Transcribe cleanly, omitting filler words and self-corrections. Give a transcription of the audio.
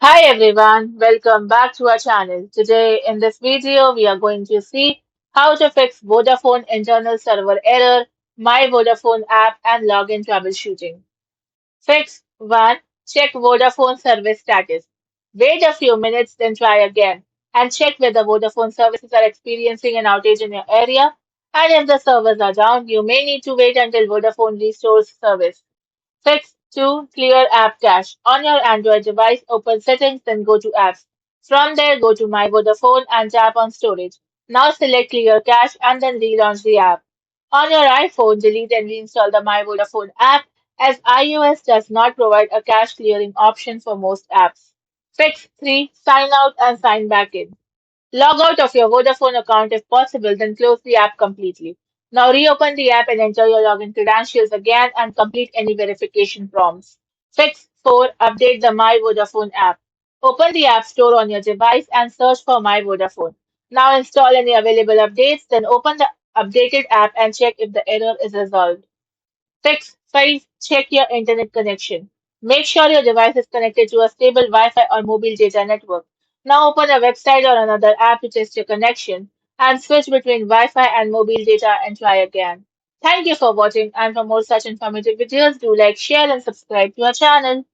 Hi everyone, welcome back to our channel. Today in this video we are going to see how to fix Vodafone Internal Server Error, My Vodafone app and login troubleshooting. Fix 1. Check Vodafone service status. Wait a few minutes then try again and check whether Vodafone services are experiencing an outage in your area, and if the servers are down you may need to wait until Vodafone restores service. Fix 2. Clear app cache. On your Android device, open Settings, then go to Apps. From there, go to My Vodafone and tap on Storage. Now select Clear Cache and then relaunch the app. On your iPhone, delete and reinstall the My Vodafone app as iOS does not provide a cache clearing option for most apps. Fix 3. Sign out and sign back in. Log out of your Vodafone account if possible, then close the app completely. Now reopen the app and enter your login credentials again and complete any verification prompts. Fix 4. Update the My Vodafone app. Open the App Store on your device and search for My Vodafone. Now install any available updates, then open the updated app and check if the error is resolved. Fix 5. Check your internet connection. Make sure your device is connected to a stable Wi-Fi or mobile data network. Now open a website or another app to test your connection and switch between Wi-Fi and mobile data and try again. Thank you for watching, and for more such informative videos, do like, share and subscribe to our channel.